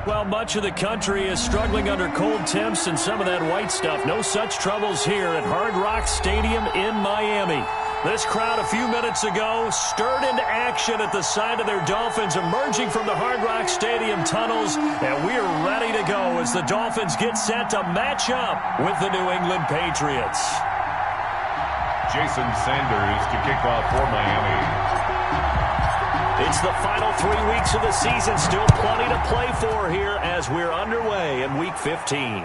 Well, much of the country is struggling under cold temps and some of that white stuff. No such troubles here at Hard Rock Stadium in Miami. This crowd a few minutes ago stirred into action at the side of their Dolphins emerging from the Hard Rock Stadium tunnels, and we're ready to go as the Dolphins get set to match up with the New England Patriots. Jason Sanders to kick off for Miami. It's the final 3 weeks of the season. Still plenty to play for here as we're underway in Week 15.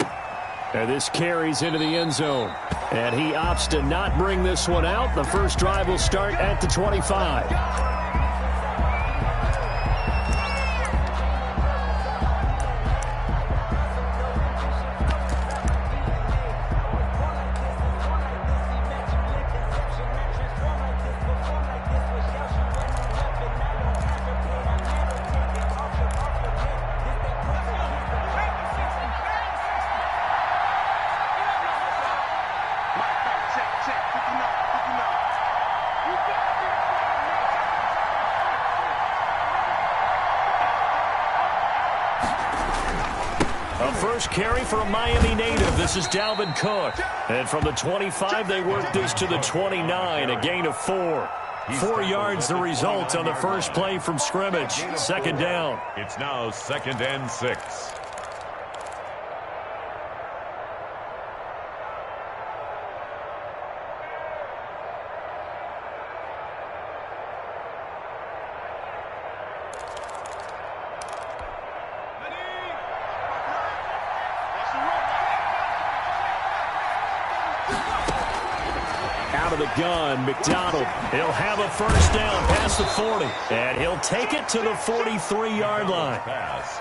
And this carries into the end zone. And he opts to not bring this one out. The first drive will start at the 25. First carry for a Miami native. This is Dalvin Cook. And from the 25, they work this to the 29, a gain of 4. 4 yards the result on the first play from scrimmage. Second down. It's now 2nd and 6. Gun, McDonald. He'll have a first down past the 40. And he'll take it to the 43-yard line.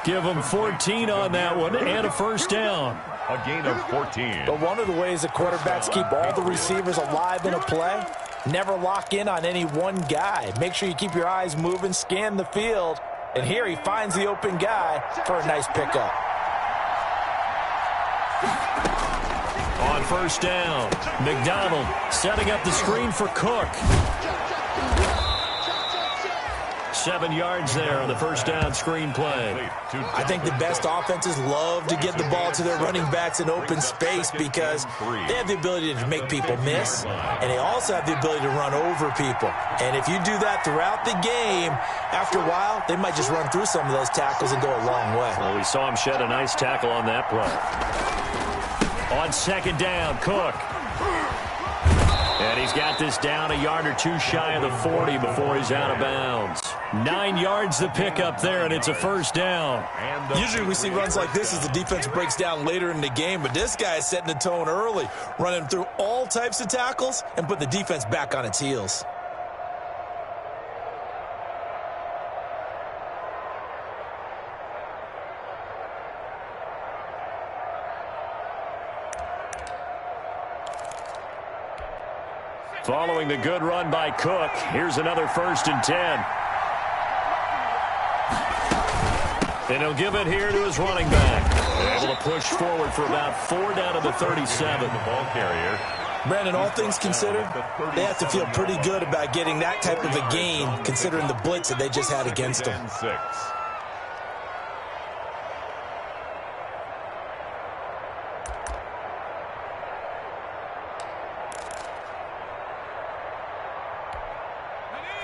Give him 14 on that one and a first down. A gain of 14. But one of the ways the quarterbacks keep all the receivers alive in a play, never lock in on any one guy. Make sure you keep your eyes moving, scan the field. And here he finds the open guy for a nice pickup. On first down, McDonald setting up the screen for Cook. 7 yards there on the first down screen play. I think the best offenses love to get the ball to their running backs in open space because they have the ability to make people miss, and they also have the ability to run over people. And if you do that throughout the game, after a while, they might just run through some of those tackles and go a long way. Well, we saw him shed a nice tackle on that play. On second down, Cook. And he's got this down a yard or two shy of the 40 before he's out of bounds. 9 yards the pickup there, and it's a first down. Usually we see runs like this as the defense breaks down later in the game, but this guy is setting the tone early, running through all types of tackles and put the defense back on its heels. Following the good run by Cook, here's another 1st and 10. And he'll give it here to his running back. Able to push forward for about 4 down to the 37. The ball carrier. Brandon, all things considered, they have to feel pretty good about getting that type of a gain considering the blitz that they just had against them. 6.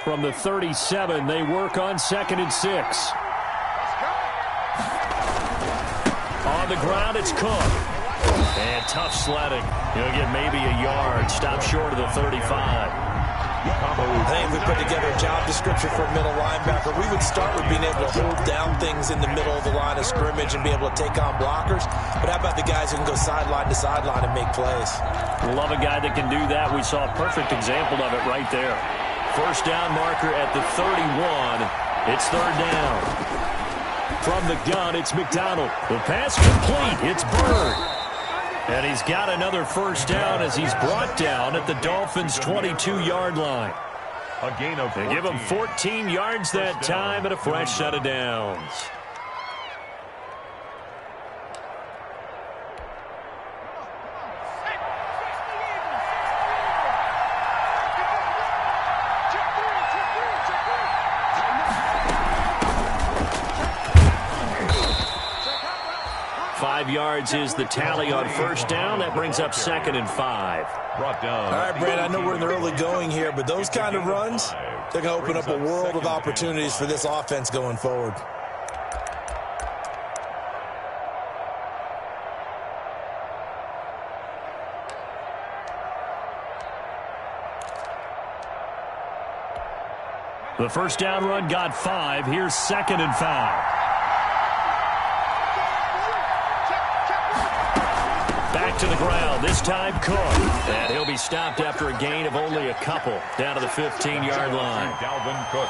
From the 37, they work on 2nd and 6. On the ground, it's Cook. And tough sledding. He'll get maybe a yard. Stop short of the 35. I think if we put together a job description for a middle linebacker, we would start with being able to hold down things in the middle of the line of scrimmage and be able to take on blockers. But how about the guys who can go sideline to sideline and make plays? Love a guy that can do that. We saw a perfect example of it right there. First down marker at the 31. It's 3rd down. From the gun, it's McDonald. The pass complete. It's Bird. And he's got another first down as he's brought down at the Dolphins' 22-yard line. A gain of 14. They give him 14 yards that time and a fresh set of downs. 5 yards is the tally on first down. That brings up 2nd and 5. Brought down. All right, Brad, I know we're in the early going here, but those kind of runs, they're going to open up a world of opportunities for this offense going forward. The first down run got 5. Here's 2nd and 5. Back to the ground, this time Cook. And he'll be stopped after a gain of only a couple, down to the 15-yard line. Dalvin Cook.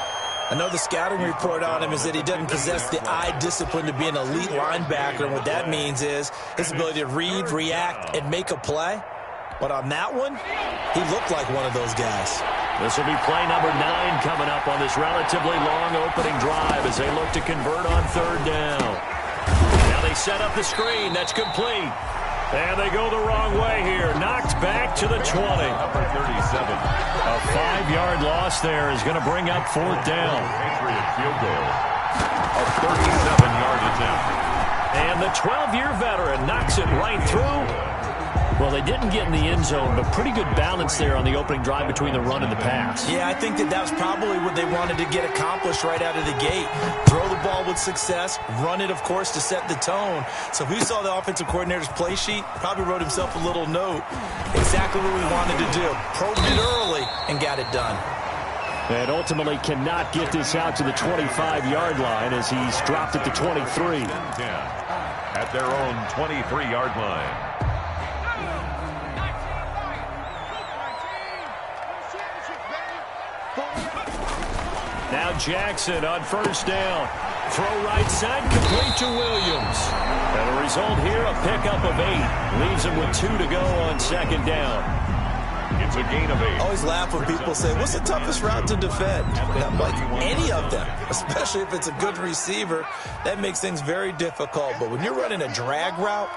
I know the scouting report on him is that he doesn't possess the eye discipline to be an elite linebacker, and what that means is his ability to read, react, and make a play. But on that one, he looked like one of those guys. This will be play number 9 coming up on this relatively long opening drive as they look to convert on 3rd down. Now they set up the screen. That's complete. And they go the wrong way here. Knocked back to the 20. Number 37. A 5-yard loss there is going to bring up 4th down. Patriot field goal. A 37-yard attempt. And the 12-year veteran knocks it right through. Well, they didn't get in the end zone, but pretty good balance there on the opening drive between the run and the pass. Yeah, I think that was probably what they wanted to get accomplished right out of the gate. Throw the ball with success, run it, of course, to set the tone. So who saw the offensive coordinator's play sheet? Probably wrote himself a little note. Exactly what we wanted to do. Probed it early and got it done. And ultimately cannot get this out to the 25-yard line as he's dropped it to 23. 10 at their own 23-yard line. Now Jackson on first down. Throw right side, complete to Williams. And the result here, a pickup of 8. Leaves him with 2 to go on 2nd down. It's a gain of 8. I always laugh when people say, what's the toughest route to defend? I'm like, any of them, especially if it's a good receiver. That makes things very difficult. But when you're running a drag route,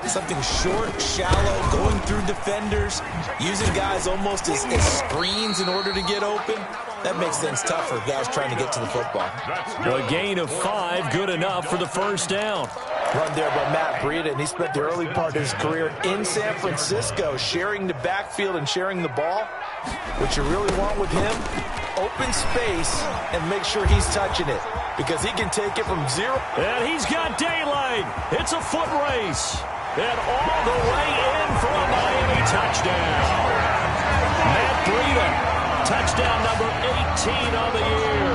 something short, shallow, going through defenders, using guys almost as screens in order to get open, that makes things tougher, guys trying to get to the football. A gain of 5, good enough for the first down. Run there by Matt Breida, and he spent the early part of his career in San Francisco, sharing the backfield and sharing the ball. What you really want with him, open space and make sure he's touching it, because he can take it from 0. And he's got daylight. It's a foot race. And all the way in for a Miami touchdown. Matt Breida. Touchdown number 18 on the year.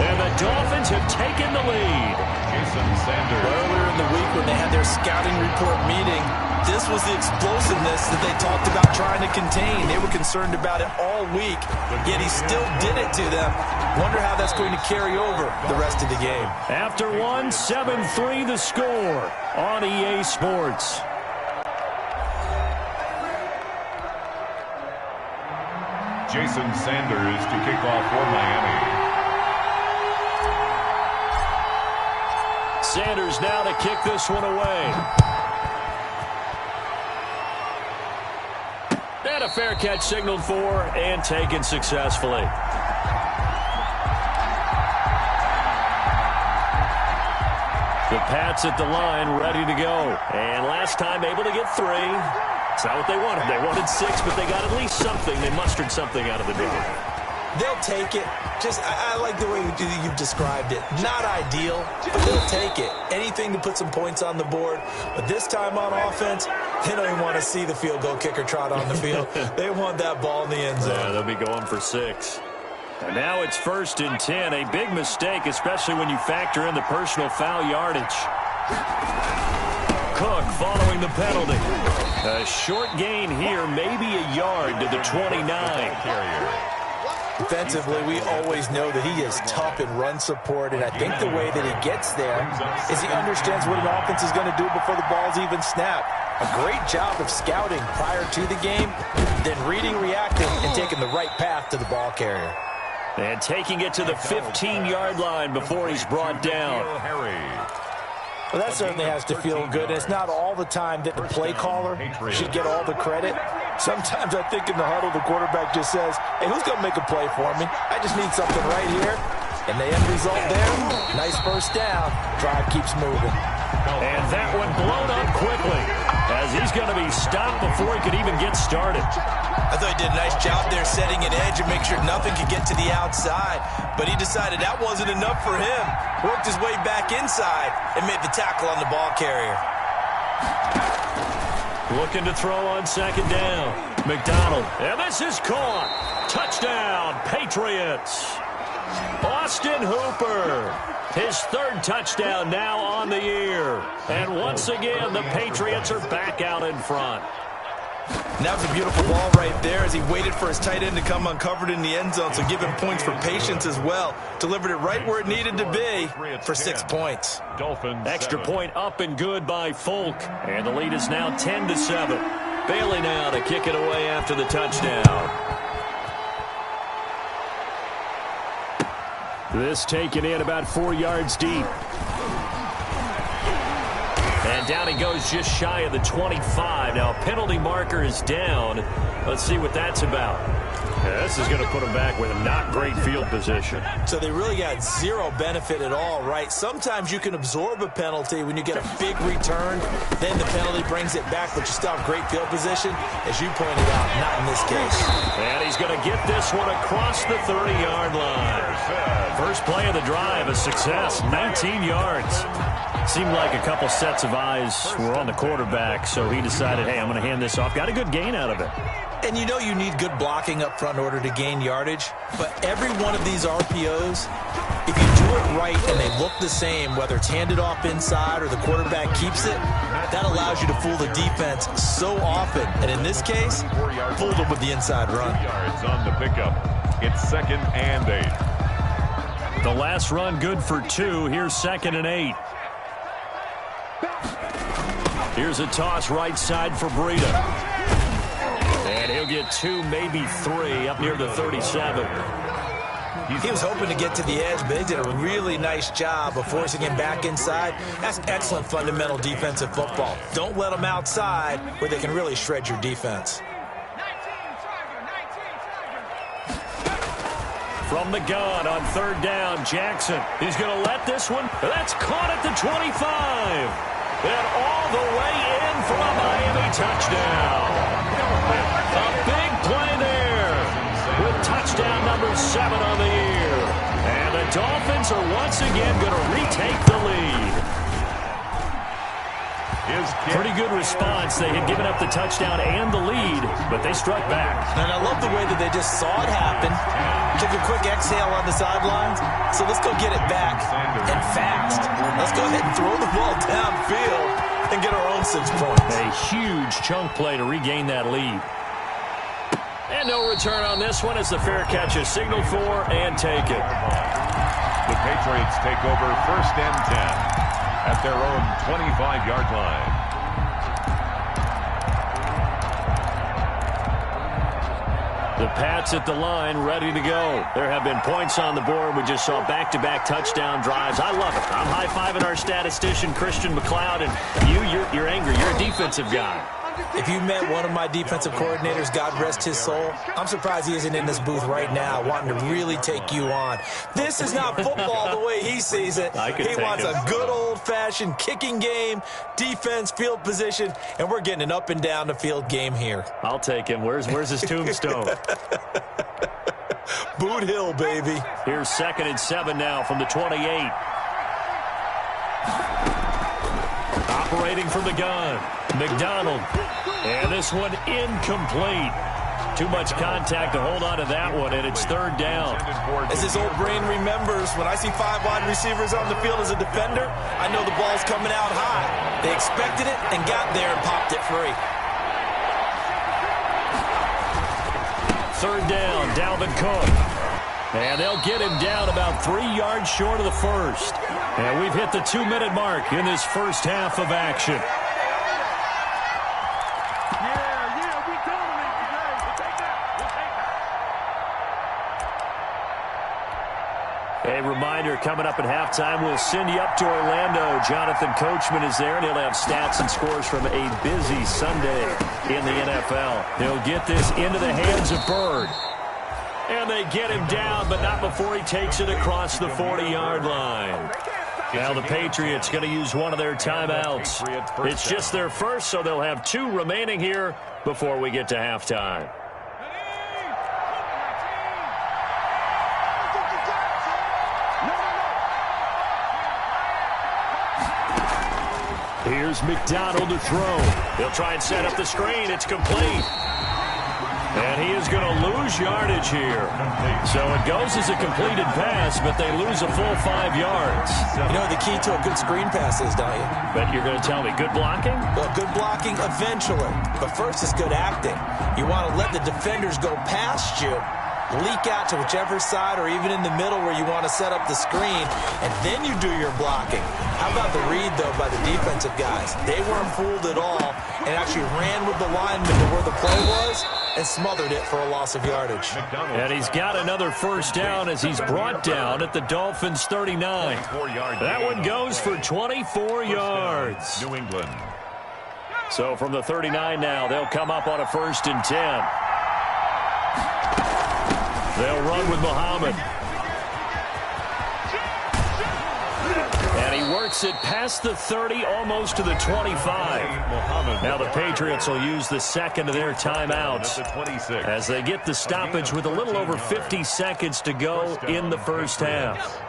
And the Dolphins have taken the lead. Jason Sanders. Earlier in the week when they had their scouting report meeting, this was the explosiveness that they talked about trying to contain. They were concerned about it all week, yet he still did it to them. Wonder how that's going to carry over the rest of the game. After 1, 7-3 the score on EA Sports. Jason Sanders to kick off for Miami. Sanders now to kick this one away. And a fair catch signaled for and taken successfully. The Pats at the line, ready to go. And last time able to get 3. It's not what they wanted. They wanted 6, but they got at least something. They mustered something out of the door. They'll take it. Just, I like the way you've described it. Not ideal, but they'll take it. Anything to put some points on the board. But this time on offense, they don't even want to see the field goal kicker trot on the field. They want that ball in the end zone. Yeah, they'll be going for 6. And now it's 1st and 10. A big mistake, especially when you factor in the personal foul yardage. Cook following the penalty. A short gain here, maybe a yard to the 29. Defensively, we always know that he is tough in run support, and I think the way that he gets there is he understands what an offense is going to do before the ball's even snapped. A great job of scouting prior to the game, then reading, reacting, and taking the right path to the ball carrier. And taking it to the 15-yard line before he's brought down. Well, that certainly has to feel good. And it's not all the time that the play caller should get all the credit. Sometimes I think in the huddle, the quarterback just says, hey, who's going to make a play for me? I just need something right here. And the end result there, nice first down. Drive keeps moving. And that one blown up quickly as he's going to be stopped before he could even get started. I thought he did a nice job there setting an edge and make sure nothing could get to the outside. But he decided that wasn't enough for him. Worked his way back inside and made the tackle on the ball carrier. Looking to throw on second down. McDonald. And this is caught. Touchdown, Patriots. Austin Hooper. His third touchdown now on the year. And once again, the Patriots are back out in front. And that was a beautiful ball right there as he waited for his tight end to come uncovered in the end zone, so give him points for patience as well. Delivered it right where it needed to be for 6 points. Extra point up and good by Folk. And the lead is now 10-7. Bailey now to kick it away after the touchdown. This taken in about 4 yards deep. And down he goes just shy of the 25. Now, a penalty marker is down. Let's see what that's about. Yeah, this is going to put him back with a not great field position. So they really got zero benefit at all, right? Sometimes you can absorb a penalty when you get a big return. Then the penalty brings it back, but you still have great field position. As you pointed out, not in this case. And he's going to get this one across the 30-yard line. First play of the drive, a success, 19 yards. Seemed like a couple sets of eyes were on the quarterback, so he decided, hey, I'm going to hand this off. Got a good gain out of it. And you know you need good blocking up front in order to gain yardage, but every one of these RPOs, if you do it right and they look the same, whether it's handed off inside or the quarterback keeps it, that allows you to fool the defense so often. And in this case, fooled them with the inside run. Yards on the pickup. It's 2nd and 8. The last run good for 2. Here's 2nd and 8. Here's a toss right side for Breida. And he'll get 2, maybe 3, up near the 37. He was hoping to get to the edge, but they did a really nice job of forcing him back inside. That's excellent fundamental defensive football. Don't let them outside where they can really shred your defense. From the gun on 3rd down, Jackson. He's going to let this one. That's caught at the 25. And all the way in for a Miami touchdown. A big play there with touchdown number 7 on the year. And the Dolphins are once again going to retake the lead. Pretty good response. They had given up the touchdown and the lead, but they struck back. And I love the way that they just saw it happen. Took a quick exhale on the sidelines. So let's go get it back and fast. Let's go ahead and throw the ball downfield and get our own 6 points. A huge chunk play to regain that lead. And no return on this one as the fair catch is signaled for and taken. The Patriots take over 1st and 10 at their own 25-yard line. The Pats at the line, ready to go. There have been points on the board. We just saw back-to-back touchdown drives. I love it. I'm high-fiving our statistician, Christian McLeod, and you're angry. You're a defensive guy. If you met one of my defensive coordinators, God rest his soul, I'm surprised he isn't in this booth right now wanting to really take you on. This is not football the way he sees it. He wants a good old-fashioned kicking game, defense, field position, and we're getting an up and down the field game here. I'll take him. Where's his tombstone? Boot Hill, baby. Here's 2nd and 7 now from the 28. Operating from the gun, McDonald. And this one incomplete. Too much contact to hold on to that one, and it's 3rd down. As his old brain remembers, when I see 5 wide receivers on the field as a defender, I know the ball's coming out high. They expected it and got there and popped it free. 3rd down, Dalvin Cook. And they'll get him down about 3 yards short of the first. And we've hit the 2-minute mark in this first half of action. A reminder, coming up at halftime, we'll send you up to Orlando. Jonathan Coachman is there, and he'll have stats and scores from a busy Sunday in the NFL. He'll get this into the hands of Bird. And they get him down, but not before he takes it across the 40-yard line. Now the Patriots going to use one of their timeouts. It's just their first, so they'll have 2 remaining here before we get to halftime. Here's McDonald to throw. He'll try and set up the screen. It's complete. And he is going to lose yardage here. So it goes as a completed pass, but they lose a full 5 yards. You know what the key to a good screen pass is, don't you? But you're going to tell me good blocking? Well, good blocking eventually. But first is good acting. You want to let the defenders go past you, leak out to whichever side or even in the middle where you want to set up the screen, and then you do your blocking. How about the read, though, by the defensive guys? They weren't fooled at all and actually ran with the lineman to where the play was and smothered it for a loss of yardage. And he's got another first down as he's brought down at the Dolphins' 39. That one goes for 24 yards. New England. So from the 39 now, they'll come up on a 1st and 10. They'll run with Muhammad. And he works it past the 30, almost to the 25. Now the Patriots will use the second of their timeouts as they get the stoppage with a little over 50 seconds to go in the first half.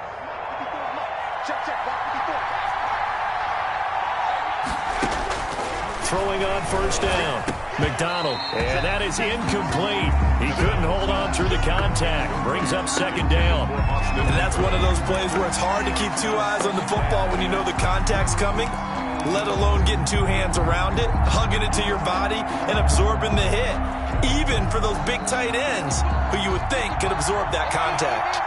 Throwing on first down. McDonald, and that is incomplete. He couldn't hold on through the contact. Brings up 2nd down. And that's one of those plays where it's hard to keep 2 eyes on the football when you know the contact's coming, let alone getting 2 hands around it, hugging it to your body, and absorbing the hit, even for those big tight ends who you would think could absorb that contact.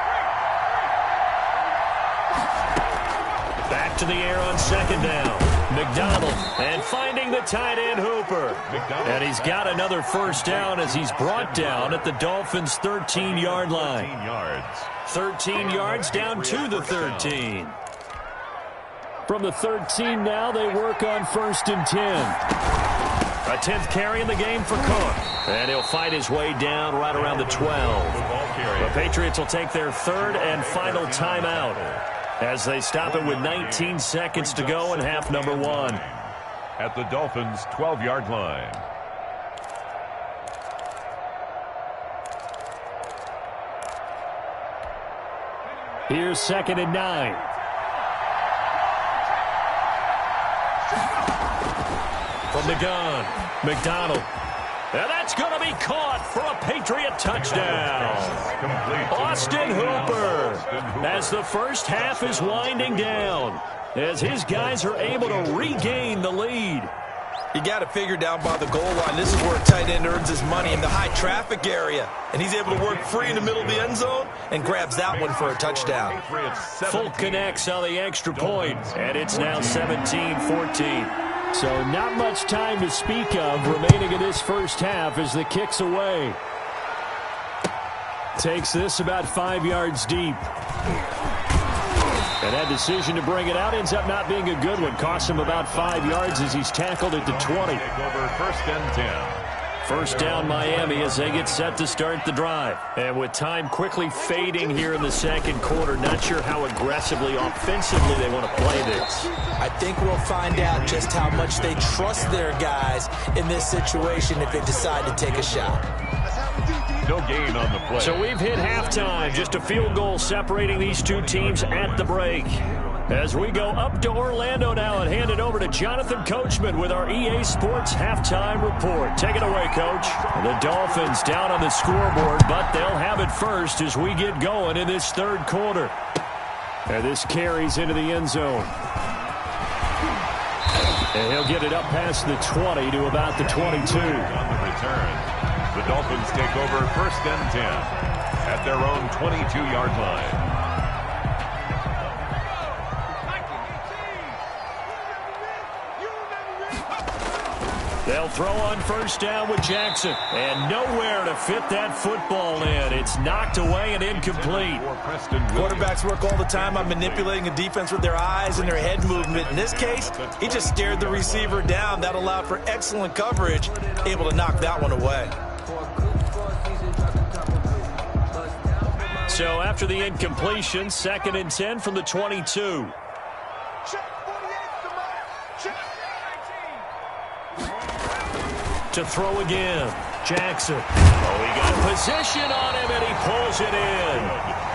Back to the air on 2nd down. McDonald, and finding the tight end Hooper. And he's got another first down as he's brought down at the Dolphins' 13-yard line. 13 yards down to the 13. From the 13 now, they work on 1st and 10. A 10th carry in the game for Cook. And he'll fight his way down right around the 12. The Patriots will take their 3rd and final timeout as they stop it with 19 seconds to go in half number 1. At the Dolphins' 12-yard line. Here's 2nd and 9. From the gun, McDonald. And that's going to be caught for a Patriot touchdown. Austin Hooper, as the first half is winding down, as his guys are able to regain the lead. You got to figure down by the goal line. This is where a tight end earns his money, in the high traffic area. And he's able to work free in the middle of the end zone and grabs that one for a touchdown. Full connects on the extra point, and it's now 17-14. So not much time to speak of remaining in this first half as the kick's away. Takes this about 5 yards deep. And that decision to bring it out ends up not being a good one. Costs him about 5 yards as he's tackled at the 20. Take over 1st and 10. First down Miami as they get set to start the drive. And with time quickly fading here in the 2nd quarter, not sure how aggressively, offensively they want to play this. I think we'll find out just how much they trust their guys in this situation if they decide to take a shot. No gain on the play. So we've hit halftime. Just a field goal separating these 2 teams at the break. As we go up to Orlando now and hand it over to Jonathan Coachman with our EA Sports Halftime Report. Take it away, Coach. The Dolphins down on the scoreboard, but they'll have it first as we get going in this 3rd quarter. And this carries into the end zone. And he'll get it up past the 20 to about the 22. On the return, the Dolphins take over 1st and 10 at their own 22-yard line. They'll throw on first down with Jackson. And nowhere to fit that football in. It's knocked away and incomplete. Quarterbacks work all the time on manipulating a defense with their eyes and their head movement. In this case, he just stared the receiver down. That allowed for excellent coverage, able to knock that one away. So after the incompletion, 2nd and 10 from the 22. To throw again, Jackson. Oh, he got a position on him, and he pulls it in.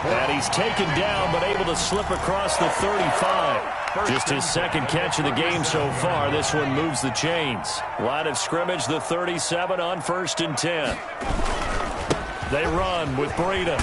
And he's taken down, but able to slip across the 35. Just his second catch of the game so far. This one moves the chains. Line of scrimmage, the 37 on 1st and 10. They run with Breida.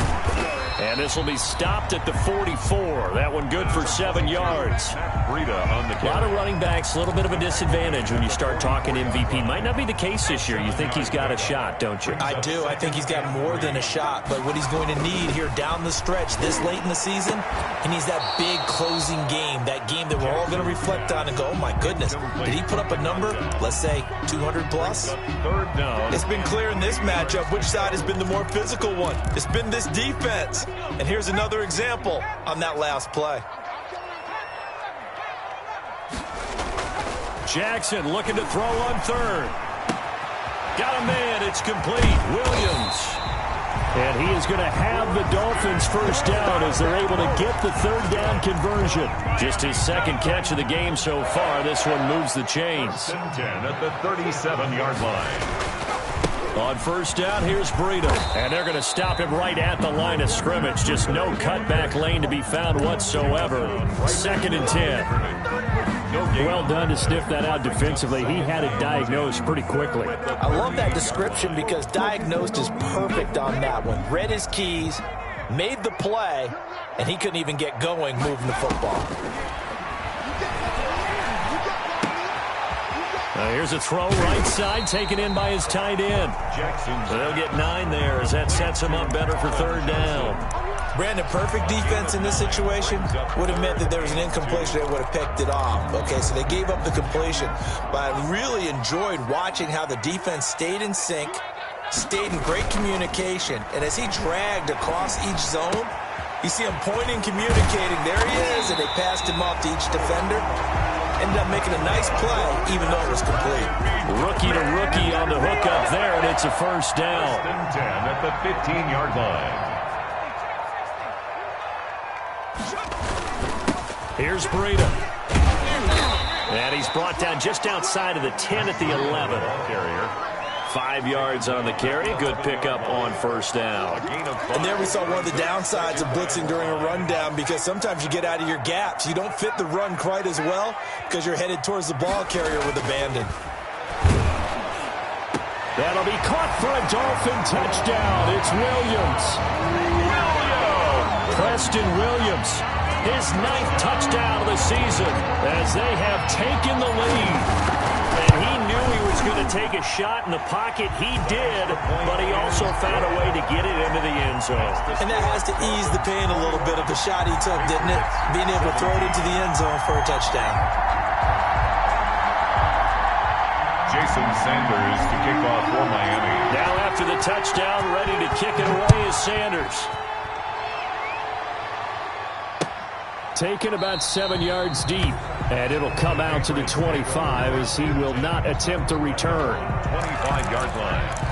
And this will be stopped at the 44. That one good for 7 yards. Breida on the carry. A lot of running backs, a little bit of a disadvantage when you start talking MVP. Might not be the case this year. You think he's got a shot, don't you? I do. I think he's got more than a shot. But what he's going to need here down the stretch this late in the season, he needs that big closing game, that game that we're all going to reflect on and go, oh, my goodness, did he put up a number, let's say, 200 plus? Third down. It's been clear in this matchup which side has been the more physical one. It's been this defense. And here's another example on that last play. Jackson looking to throw on 3rd. Got a man. It's complete. Williams. And he is going to have the Dolphins first down as they're able to get the 3rd down conversion. Just his second catch of the game so far. This one moves the chains. 10 at the 37-yard line. On 1st down, here's Breida. And they're going to stop him right at the line of scrimmage. Just no cutback lane to be found whatsoever. 2nd and 10. Well done to sniff that out defensively. He had it diagnosed pretty quickly. I love that description because diagnosed is perfect on that one. Read his keys, made the play, and he couldn't even get going moving the football. Here's a throw right side taken in by his tight end. So they'll get 9 there as that sets him up better for 3rd down. Brandon, perfect defense in this situation would have meant that there was an incompletion. They would have picked it off. Okay, so they gave up the completion. But I really enjoyed watching how the defense stayed in sync, stayed in great communication. And as he dragged across each zone, you see him pointing, communicating. There he is, and they passed him off to each defender. Ended up making a nice play, even though it was complete. Rookie to rookie on the hook up there, and it's a first down. 10 at the 15-yard line. Here's Breida. And he's brought down just outside of the 10 at the 11. Carrier. 5 yards on the carry. Good pickup on 1st down. And there we saw one of the downsides of blitzing during a rundown because sometimes you get out of your gaps. You don't fit the run quite as well because you're headed towards the ball carrier with abandon. That'll be caught for a Dolphin touchdown. It's Williams. Preston Williams. His 9th touchdown of the season as they have taken the lead. And he knew he was going to take a shot in the pocket. He did, but he also found a way to get it into the end zone. And that has to ease the pain a little bit of the shot he took, didn't it? Being able to throw it into the end zone for a touchdown. Jason Sanders to kick off for Miami. Now after the touchdown, ready to kick it away is Sanders. Taken about 7 yards deep. And it'll come out to the 25 as he will not attempt to return. 25-yard line.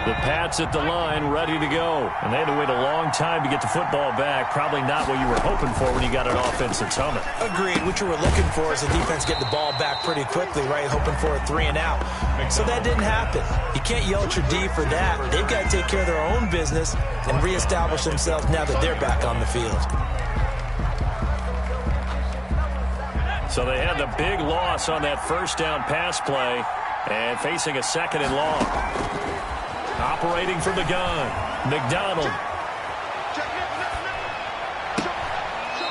The Pats at the line, ready to go. And they had to wait a long time to get the football back. Probably not what you were hoping for when you got an offense that's humming. Agreed. What you were looking for is the defense getting the ball back pretty quickly, right? Hoping for a 3 and out. So that didn't happen. You can't yell at your D for that. They've got to take care of their own business and reestablish themselves now that they're back on the field. So they had the big loss on that 1st down pass play and facing a 2nd and long. Operating from the gun, McDonald.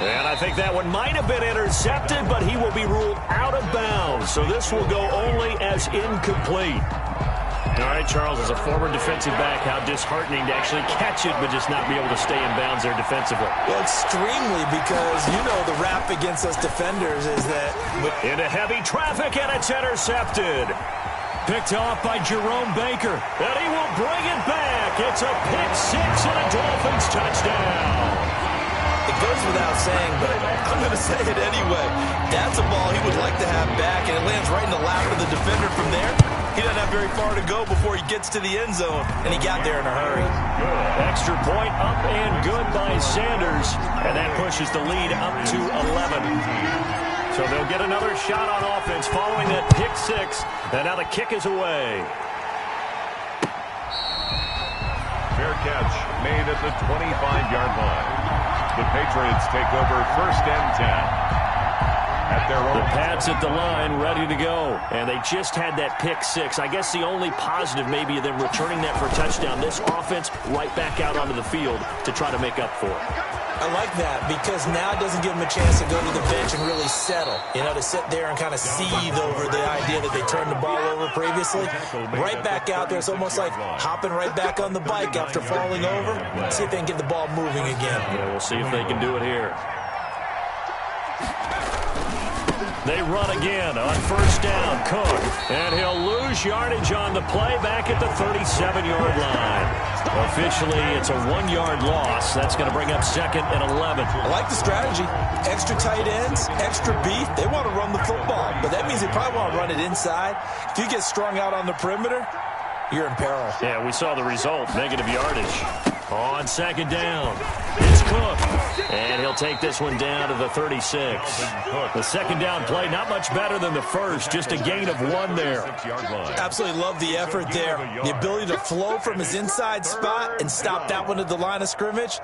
And I think that one might have been intercepted, but he will be ruled out of bounds. So this will go only as incomplete. All right, Charles, as a former defensive back, how disheartening to actually catch it, but just not be able to stay in bounds there defensively. Well, extremely, because, you know, the rap against us defenders is that... Into heavy traffic, and it's intercepted. Picked off by Jerome Baker, and he will bring it back. It's a pick 6 and a Dolphins touchdown. It goes without saying, but I'm going to say it anyway. That's a ball he would like to have back, and it lands right in the lap of the defender from there. He doesn't have very far to go before he gets to the end zone, and he got there in a hurry. Extra point up and good by Sanders, and that pushes the lead up to 11. So they'll get another shot on offense following that pick six, and now the kick is away. Fair catch made at the 25-yard line. The Patriots take over first and 10 at their own. The Pats at the line, ready to go. And they just had that pick six. I guess the only positive maybe of them returning that for a touchdown. This offense right back out onto the field to try to make up for it. I like that because now it doesn't give them a chance to go to the bench and really settle. You know, to sit there and kind of seethe over the idea that they turned the ball over previously. Right back out there. It's almost like hopping right back on the bike after falling over. Let's see if they can get the ball moving again. Yeah, we'll see if they can do it here. They run again on first down. Cook. And he'll lose yardage on the play back at the 37-yard line. Officially, it's a 1-yard loss. That's going to bring up second and 11. I like the strategy. Extra tight ends, extra beef. They want to run the football, but that means they probably want to run it inside. If you get strung out on the perimeter, you're in peril. Yeah, we saw the result. Negative yardage. On second down, it's Cook. And he'll take this one down to the 36. The second down play, not much better than the first. Just a gain of 1 there. Absolutely love the effort there. The ability to flow from his inside spot and stop that one at the line of scrimmage.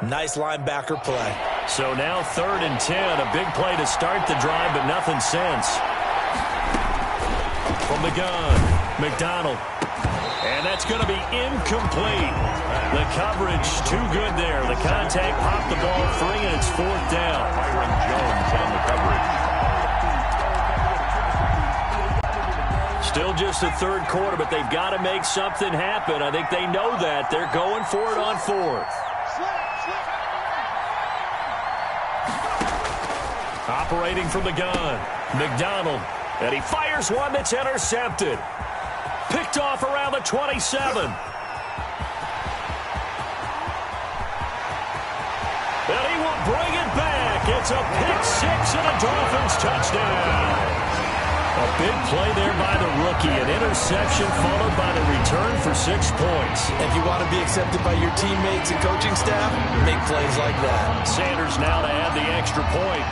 Nice linebacker play. So now 3rd and 10. A big play to start the drive, but nothing since. From the gun, McDonald. And that's going to be incomplete. The coverage too good there. The contact popped the ball free, and it's 4th down. Byron Jones on the coverage. Still just the 3rd quarter, but they've got to make something happen. I think they know that. They're going for it on 4th. Operating from the gun, McDonald. And he fires one that's intercepted. Picked off around the 27. And he will bring it back. It's a pick six and a Dolphins touchdown. A big play there by the rookie. An interception followed by the return for 6 points. If you want to be accepted by your teammates and coaching staff, make plays like that. Sanders now to add the extra point.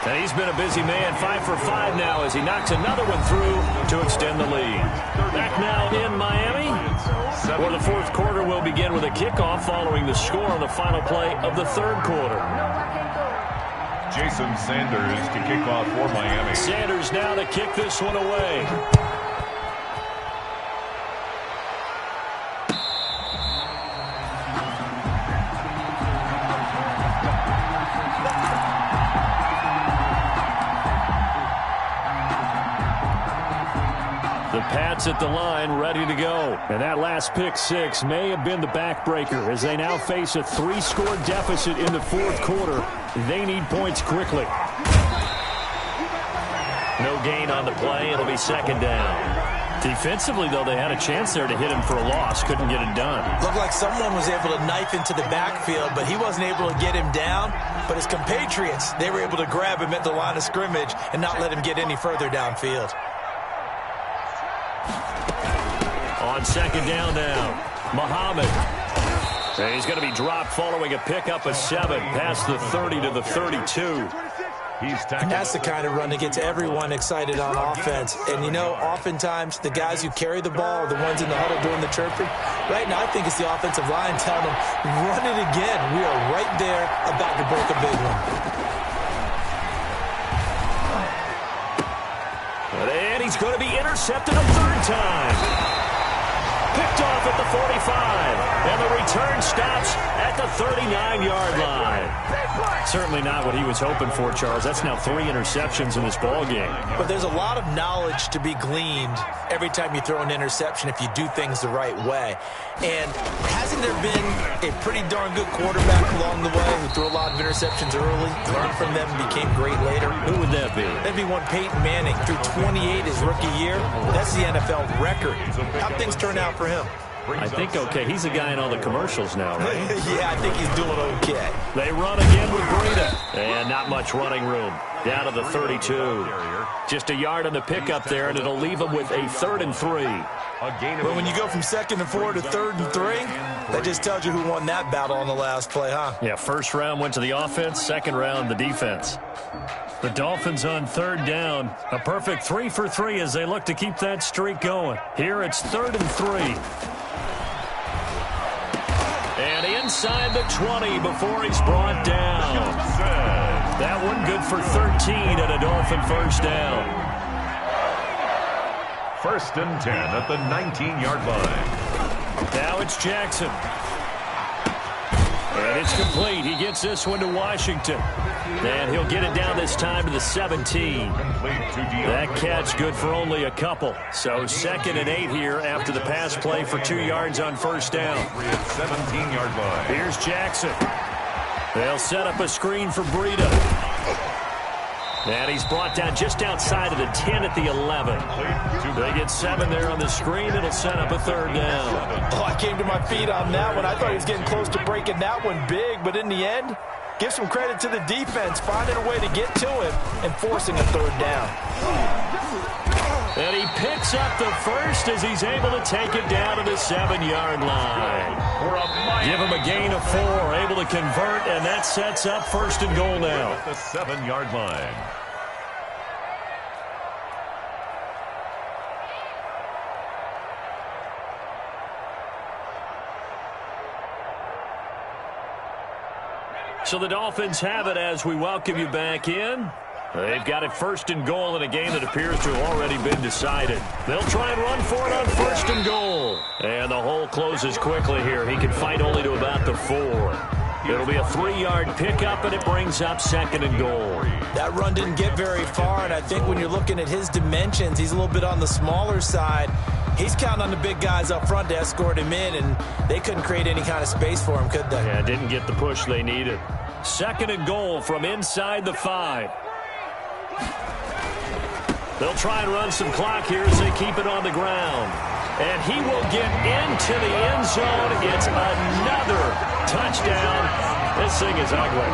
And he's been a busy man, 5 for 5 now as he knocks another one through to extend the lead. Back now in Miami, where the 4th quarter will begin with a kickoff following the score on the final play of the 3rd quarter. Jason Sanders to kick off for Miami. Sanders now to kick this one away. Pats at the line, ready to go. And that last pick six may have been the backbreaker as they now face a 3-score deficit in the 4th quarter. They need points quickly. No gain on the play. It'll be 2nd down. Defensively, though, they had a chance there to hit him for a loss. Couldn't get it done. Looked like someone was able to knife into the backfield, but he wasn't able to get him down. But his compatriots, they were able to grab him at the line of scrimmage and not let him get any further downfield. On 2nd down now, Muhammad. And he's going to be dropped following a pickup of 7 past the 30 to the 32. And that's the kind of run that gets everyone excited on offense. And, you know, oftentimes the guys who carry the ball are the ones in the huddle doing the chirping. Right now, I think it's the offensive line telling them, run it again. We are right there about to break a big one. And he's going to be intercepted a 3rd time. Picked off at the 45. And the return stops at the 39-yard line. Certainly not what he was hoping for, Charles. That's now 3 interceptions in this ball game. But there's a lot of knowledge to be gleaned every time you throw an interception if you do things the right way. And hasn't there been a pretty darn good quarterback along the way who threw a lot of interceptions early, learned from them, and became great later? Who would that be? That'd be one Peyton Manning. Threw 28 his rookie year. That's the NFL record. How'd things turn out for him? I think okay. He's the guy in all the commercials now, right? Yeah, I think he's doing okay. They run again with Breida. And not much running room. Down to the 32. Just a yard on the pickup there, and it'll leave him with a 3rd and 3. But when you go from 2nd and 4 to 3rd and 3, that just tells you who won that battle on the last play, huh? Yeah, first round went to the offense, second round the defense. The Dolphins on 3rd down. A perfect 3 for 3 as they look to keep that streak going. Here it's 3rd and 3. And inside the 20 before he's brought down. That one good for 13 and a Dolphin first down. 1st and 10 at the 19-yard line. Now it's Jackson. And it's complete. He gets this one to Washington. And he'll get it down this time to the 17. That catch good for only a couple. So 2nd and 8 here after the pass play for 2 yards on first down. 17-yard line. Here's Jackson. They'll set up a screen for Breida. And he's brought down just outside of the 10 at the 11. They get 7 there on the screen. It'll set up a 3rd down. Oh, I came to my feet on that one. I thought he was getting close to breaking that one big, but in the end, give some credit to the defense, finding a way to get to him and forcing a 3rd down. And he picks up the first as he's able to take it down to the 7-yard line. Give him a gain of 4, able to convert, and that sets up 1st and goal now. At the 7-yard line. So the Dolphins have it as we welcome you back in. They've got it 1st and goal in a game that appears to have already been decided. They'll try and run for it on 1st and goal. And the hole closes quickly here. He can fight only to about the 4. It'll be a 3-yard pickup, and it brings up 2nd and goal. That run didn't get very far, and I think when you're looking at his dimensions, he's a little bit on the smaller side. He's counting on the big guys up front to escort him in, and they couldn't create any kind of space for him, could they? Yeah, didn't get the push they needed. 2nd and goal from inside the 5. They'll try and run some clock here as they keep it on the ground. And he will get into the end zone. It's another touchdown. This thing is ugly.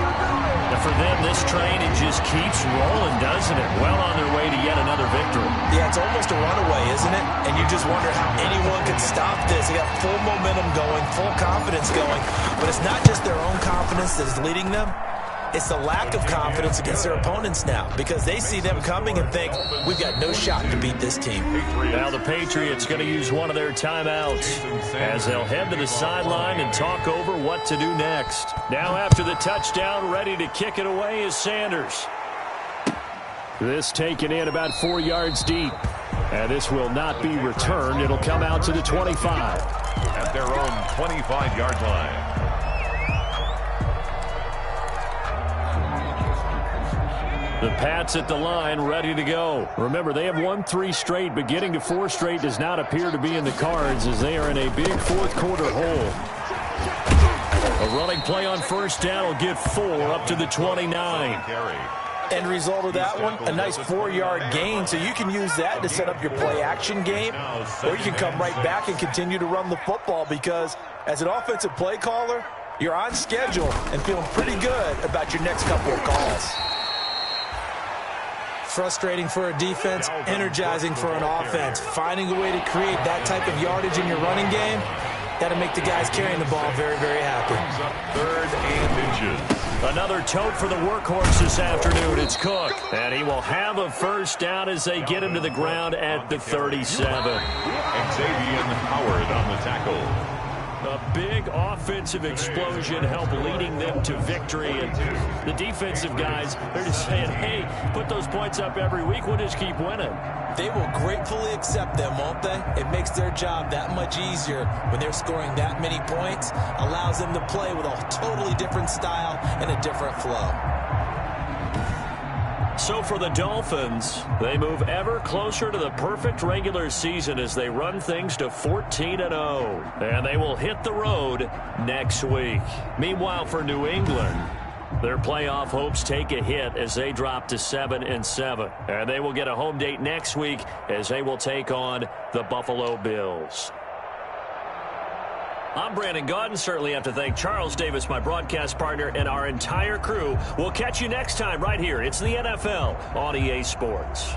And for them, this train, it just keeps rolling, doesn't it? Well on their way to yet another victory. Yeah, it's almost a runaway, isn't it? And you just wonder how anyone could stop this. They got full momentum going, full confidence going. But it's not just their own confidence that is leading them. It's the lack of confidence against their opponents now because they see them coming and think, we've got no shot to beat this team. Now the Patriots going to use one of their timeouts as they'll head to the sideline and talk over what to do next. Now after the touchdown, ready to kick it away is Sanders. This taken in about 4 yards deep. And this will not be returned. It'll come out to the 25. At their own 25-yard line. The Pats at the line, ready to go. Remember, they have won 3 straight, but getting to 4 straight does not appear to be in the cards as they are in a big fourth-quarter hole. A running play on first down will get 4 up to the 29. End result of that one, a nice 4-yard gain, so you can use that to set up your play-action game, or you can come right back and continue to run the football because as an offensive play caller, you're on schedule and feeling pretty good about your next couple of calls. Frustrating for a defense, energizing for an offense. Finding a way to create that type of yardage in your running game, that'll make the guys carrying the ball very, very happy. 3rd and inches. Another tote for the workhorse this afternoon. It's Cook. And he will have a first down as they get him to the ground at the 37. Xavier Howard on the tackle. A big offensive explosion helped leading them to victory. And the defensive guys, they're just saying, hey, put those points up every week. We'll just keep winning. They will gratefully accept them, won't they? It makes their job that much easier when they're scoring that many points. Allows them to play with a totally different style and a different flow. So for the Dolphins, they move ever closer to the perfect regular season as they run things to 14-0. And they will hit the road next week. Meanwhile, for New England, their playoff hopes take a hit as they drop to 7-7. And they will get a home date next week as they will take on the Buffalo Bills. I'm Brandon Gaudin. Certainly have to thank Charles Davis, my broadcast partner, and our entire crew. We'll catch you next time right here. It's the NFL on EA Sports.